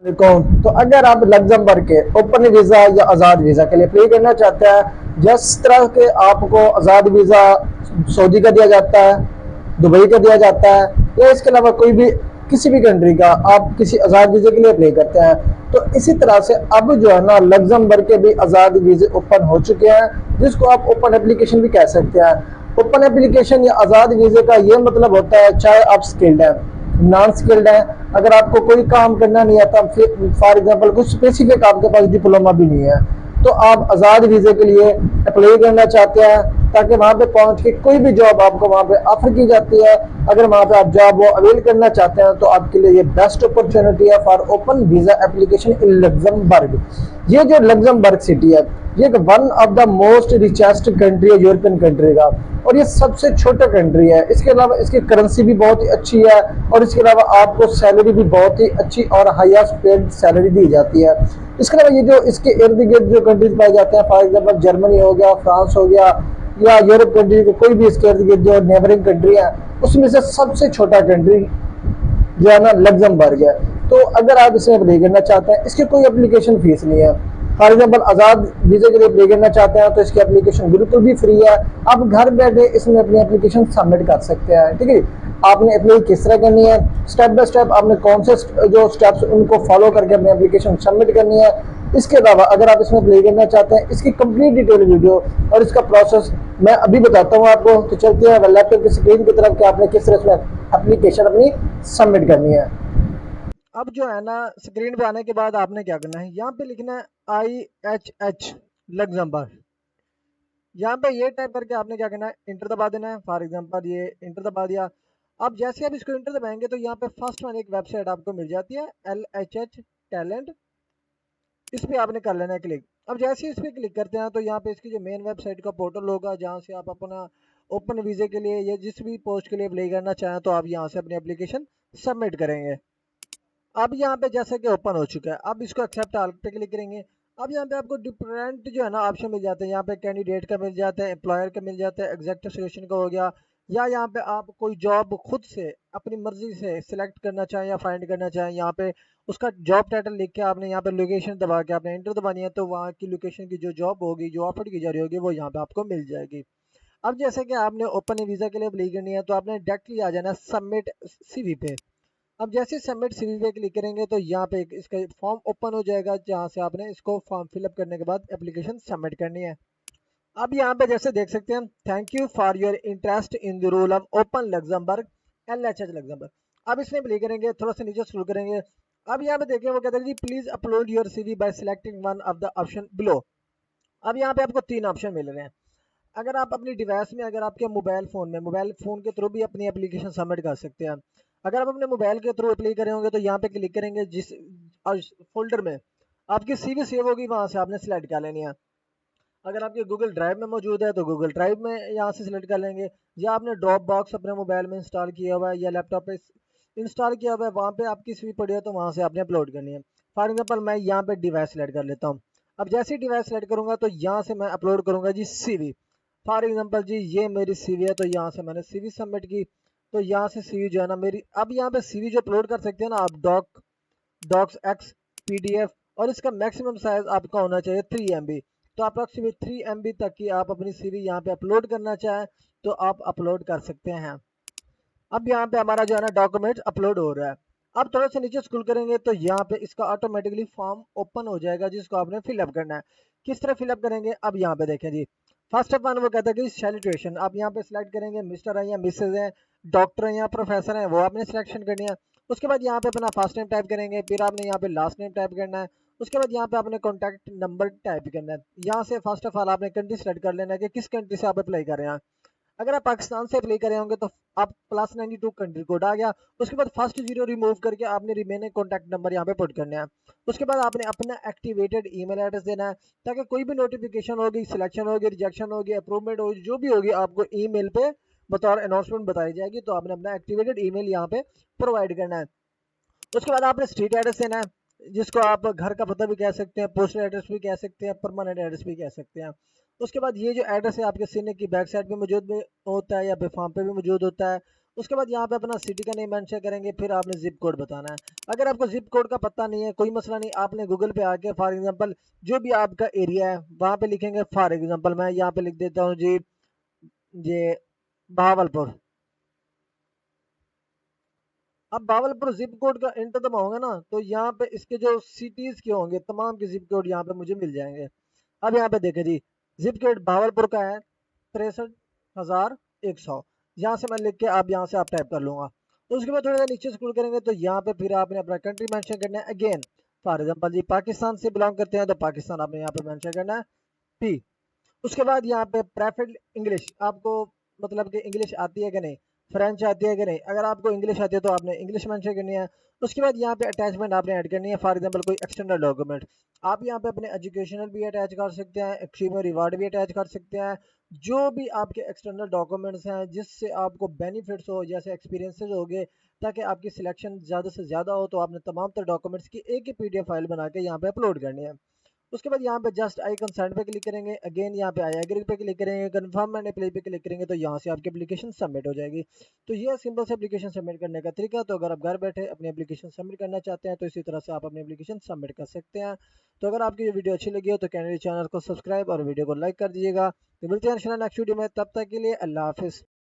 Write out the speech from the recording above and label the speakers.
Speaker 1: वालेकुम। तो अगर आप लग्जमबर्ग के ओपन वीज़ा या आज़ाद वीज़ा के लिए अप्लाई करना चाहते हैं, जिस तरह के आपको आज़ाद वीज़ा सऊदी का दिया जाता है, दुबई का दिया जाता है, या इसके अलावा कोई भी किसी भी कंट्री का आप किसी आज़ाद वीज़े के लिए अप्लाई करते हैं, तो इसी तरह से अब जो है ना लग्जमबर्ग के भी आज़ाद वीज़े ओपन हो चुके हैं, जिसको आप ओपन एप्लीकेशन भी कह सकते हैं। ओपन एप्लीकेशन या आज़ाद वीज़े का ये मतलब होता है, चाहे आप स्किल्ड हैं, नॉन स्किल्ड है, अगर आपको कोई काम करना नहीं आता, फॉर एग्जांपल कुछ स्पेसिफिक आपके पास डिप्लोमा भी नहीं है, तो आप आज़ाद वीज़े के लिए अप्लाई करना चाहते हैं, ताकि वहाँ पे पहुँच के कोई भी जॉब आपको वहाँ पे ऑफर की जाती है। अगर वहाँ पे आप जॉब वो अवेल करना चाहते हैं, तो आपके लिए ये बेस्ट अपॉर्चुनिटी है for open visa application in Luxembourg. ये जो लग्जमबर्ग सिटी है, ये one of the most richest country है यूरोपियन कंट्री का, और ये सबसे छोटा कंट्री है। इसके अलावा इसकी करेंसी भी बहुत ही अच्छी है, और इसके अलावा आपको सैलरी भी बहुत ही अच्छी और हाईएस्ट पेड सैलरी दी जाती है। इसके अलावा ये जो इसके इर्द गिर्द जो कंट्रीज पाए जाते हैं, फॉर एग्जाम्पल जर्मनी हो गया, फ्रांस हो गया, या यूरोप कंट्री के कोई भी इसके इर्द गिर्द जो नेबरिंग कंट्री है, उसमें से सबसे छोटा कंट्री जो है ना लग्जमबर्ग है। तो अगर आप इसमें अप्लाई करना चाहते हैं, इसकी कोई एप्लीकेशन फीस नहीं है। फॉर एग्जाम्पल आज़ाद वीज़े के लिए अप्लाई करना चाहते हैं, तो इसकी एप्लीकेशन बिल्कुल भी फ्री है। आप घर बैठे इसमें अपनी एप्लीकेशन सबमिट कर सकते हैं। ठीक है, आपने अप्लाई किस तरह करनी है, स्टेप बाय स्टेप आपने कौन से जो स्टेप्स उनको फॉलो करके अपनी एप्लीकेशन सबमिट करनी है। इसके अलावा अगर आप इसमें अप्लाई करना चाहते हैं, इसकी कंप्लीट डिटेल वीडियो और इसका प्रोसेस मैं अभी बताता हूँ आपको। तो चलते हैं लैपटॉप की स्क्रीन की तरफ कि आपने किस तरह से एप्लीकेशन अपनी सबमिट करनी है। अब जो है ना स्क्रीन पे आने के बाद आपने क्या करना है, यहाँ पे लिखना है IHH लग्जमबर्ग। यहाँ पे ये टाइप करके आपने क्या करना है, इंटर दबा देना है। फॉर एग्जांपल ये इंटर दबा दिया। अब जैसे आप इसको इंटर दबाएंगे तो यहाँ पे फर्स्ट वन एक वेबसाइट आपको मिल जाती है, LHH टैलेंट। इस पे आपने कर लेना है क्लिक। अब जैसे ही इस पे क्लिक करते हैं तो यहाँ पे इसकी जो मेन वेबसाइट का पोर्टल होगा, जहाँ से आप अपना ओपन वीज़े के लिए या जिस भी पोस्ट के लिए अप्लाई करना चाहें, तो आप यहाँ से अपनी एप्लीकेशन सबमिट करेंगे। अब यहाँ पे जैसे कि ओपन हो चुका है, अब इसको एक्सेप्ट ऑल पे क्लिक करेंगे। अब यहाँ पे आपको डिफरेंट जो है ना ऑप्शन मिल जाते हैं। यहाँ पे कैंडिडेट का मिल जाता है, एम्प्लॉयर का मिल जाता है, एग्जेक्टिव सिलेक्शन का हो गया, या यहाँ पे आप कोई जॉब खुद से अपनी मर्जी से सिलेक्ट करना चाहें या फाइंड करना चाहें, यहाँ पे उसका जॉब टाइटल लिख के आपने यहाँ पे लोकेशन दबा के आपने एंटर दबानी है, तो वहाँ की लोकेशन की जो जॉब होगी, जो ऑफर की जा रही होगी, वो यहाँ पे आपको मिल जाएगी। अब जैसे कि आपने ओपन वीज़ा के लिए अप्लाई करनी है, तो आपने डायरेक्टली आ जाना सबमिट सीवी पे। अब जैसे सबमिट सीवी पे क्लिक करेंगे तो यहाँ पे इसका फॉर्म ओपन हो जाएगा, जहाँ से आपने इसको फॉर्म फिलअप करने के बाद एप्लीकेशन सबमिट करनी है। अब यहाँ पे जैसे देख सकते हैं, thank you for your interest in the role of open Luxembourg, LHH Luxembourg. अब इसमें क्लिक करेंगे, थोड़ा सा नीचे स्क्रॉल करेंगे। अब यहाँ पे देखिए वो कहते हैं जी please upload your CV by selecting one of the option below. अब यहाँ पे आपको तीन ऑप्शन मिल रहे हैं। अगर आप अपनी डिवाइस में, अगर आपके मोबाइल फ़ोन के थ्रू भी अपनी एप्लीकेशन सबमिट कर सकते हैं। अगर आप अपने मोबाइल के थ्रू अप्लाई करे होंगे तो यहाँ पे क्लिक करेंगे, जिस फोल्डर में आपकी सीवी सेव होगी वहाँ से आपने सेलेक्ट कर लेनी है। अगर आपके गूगल ड्राइव में मौजूद है तो गूगल ड्राइव में यहाँ से सिलेक्ट कर लेंगे, या आपने ड्रॉप बॉक्स अपने मोबाइल में इंस्टॉल किया हुआ है या लैपटॉप पे इंस्टॉल किया हुआ है, वहाँ पे आपकी सीवी पड़ी है तो वहाँ से आपने अपलोड करनी है। फॉर एग्जाम्पल मैं यहाँ पे डिवाइस सेलेक्ट कर लेता हूँ। अब जैसे ही डिवाइस सेलेक्ट करूँगा तो यहाँ से मैं अपलोड करूँगा जी सीवी। फॉर एग्जाम्पल जी ये मेरी सीवी है, तो यहाँ से मैंने सीवी सबमिट की। तो यहाँ से सीवी जो है ना मेरी, अब यहाँ पे सीवी जो अपलोड कर सकते हैं ना आप, डॉक्स एक्स, PDF, और इसका मैक्सिमम साइज आपका होना चाहिए 3 MB। तो अप्रॉक्सीमेट 3 MB तक की आप अपनी सीवी यहाँ पे अपलोड करना चाहें तो आप अपलोड कर सकते हैं। अब यहाँ पे हमारा जो है ना डॉक्यूमेंट अपलोड हो रहा है। अब थोड़ा सा नीचे स्क्रॉल करेंगे तो यहाँ पे इसका ऑटोमेटिकली फॉर्म ओपन हो जाएगा, जिसको आपने फिलअप करना है। किस तरह फिलअप करेंगे, अब यहाँ पे देखें जी। फर्स्ट ऑफ ऑल वो कहता है कि सैल्यूटेशन, आप यहाँ पे सिलेक्ट करेंगे मिस्टर है या मिसेज है, डॉक्टर है या प्रोफेसर है, वो आपने सिलेक्शन करनी है। उसके बाद यहाँ पे अपना फर्स्ट नेम टाइप करेंगे, फिर आपने यहाँ पे लास्ट नेम टाइप करना है। उसके बाद यहाँ पे आपने कॉन्टैक्ट नंबर टाइप करना है। यहाँ से फर्स्ट ऑफ ऑल आपने कंट्री सेलेक्ट कर लेना है कि किस कंट्री से आप अप्लाई कर रहे हैं। अगर आप पाकिस्तान से अप्लाई करे होंगे तो आप +92 कंट्री कोड आ गया। उसके बाद फर्स्ट जीरो रिमूव करके आपने रिमेनिंग कॉन्टैक्ट नंबर यहाँ पे पुट करने हैं। उसके बाद आपने अपना एक्टिवेटेड ईमेल एड्रेस देना है, ताकि कोई भी नोटिफिकेशन होगी, सिलेक्शन होगी, रिजेक्शन होगी, अप्रूवमेंट होगी, जो भी होगी आपको ईमेल पे बतौर अनाउंसमेंट बताई जाएगी। तो आपने अपना एक्टिवेटेड ईमेल यहाँ पे प्रोवाइड करना है। उसके बाद आपने स्ट्रीट एड्रेस देना है, जिसको आप घर का पता भी कह सकते हैं, पोस्टल एड्रेस भी कह सकते हैं, परमानेंट एड्रेस भी कह सकते हैं। उसके बाद ये जो एड्रेस है आपके सीने की बैक साइड पे मौजूद भी होता है या फॉर्म पे भी मौजूद होता है,
Speaker 2: उसके बाद यहाँ पे अपना सिटी का नेम मेंशन करेंगे, फिर आपने जिप कोड बताना है। अगर आपको जिप कोड का पता नहीं है कोई मसला नहीं, आपने गूगल पे आके फॉर एग्जांपल जो भी आपका एरिया है वहाँ पे लिखेंगे। फॉर एग्जांपल मैं यहाँ पे लिख देता हूँ जी, ये बहावलपुर। अब भावलपुर जिप कोड का इंटर दबाऊंगा ना तो यहाँ पे इसके जो सिटीज के होंगे तमाम के जिप कोड यहाँ पे मुझे मिल जाएंगे। अब यहाँ पे देखें जी, जिप कोड भावलपुर का है 63,100। यहाँ से मैं लिख के आप यहाँ से आप टाइप कर लूंगा। तो उसके बाद थोड़ा सा नीचे स्क्रॉल करेंगे तो यहाँ पे फिर आपने अपना कंट्री मेंशन करना है। अगेन फॉर एग्जांपल जी पाकिस्तान से बिलोंग करते हैं तो पाकिस्तान आपने यहाँ पे मेंशन करना है पी। उसके बाद यहाँ पे प्रेफर्ड इंग्लिश, आपको मतलब कि इंग्लिश आती है कि नहीं, फ्रेंच आती है कि नहीं। अगर आपको इंग्लिश आती है तो आपने इंग्लिश मेंशन करनी है। उसके बाद यहाँ पे अटैचमेंट आपने ऐड करनी है, फॉर एग्जांपल कोई एक्सटर्नल डॉक्यूमेंट। आप यहाँ पे अपने एजुकेशनल भी अटैच कर सकते हैं, एक्सट्रीम रिवार्ड भी अटैच कर सकते हैं। जो भी आपके एक्सटर्नल डॉक्यूमेंट्स हैं जिससे आपको बेनिफिट्स हो, जैसे एक्सपीरियंसेस हो गए, ताकि आपकी सिलेक्शन ज़्यादा से ज़्यादा हो, तो आपने तमाम तर डॉक्यूमेंट्स की एक ही PDF फाइल बना के यहाँ पे अपलोड करनी है। उसके बाद यहाँ पे जस्ट आई कंसर्न पे क्लिक करेंगे। अगेन यहाँ पे आई एग्री पे क्लिक करेंगे, कंफर्म एंड अप्लाई पे क्लिक करेंगे तो यहाँ से आपकी एप्लीकेशन सबमिट हो जाएगी। तो ये सिंपल से एप्लीकेशन सबमिट करने का तरीका। तो अगर आप घर बैठे अपनी एप्लीकेशन सबमिट करना चाहते हैं तो इसी तरह से आप अपनी एप्लीकेशन सबमिट कर सकते हैं। तो अगर आपकी ये वीडियो अच्छी लगी हो तो कैनडी चैनल को सब्सक्राइब और वीडियो को लाइक कर दीजिएगा। तो मिलते हैं इंशाल्लाह नेक्स्ट वीडियो में, तब तक के लिए अल्लाह हाफिज़।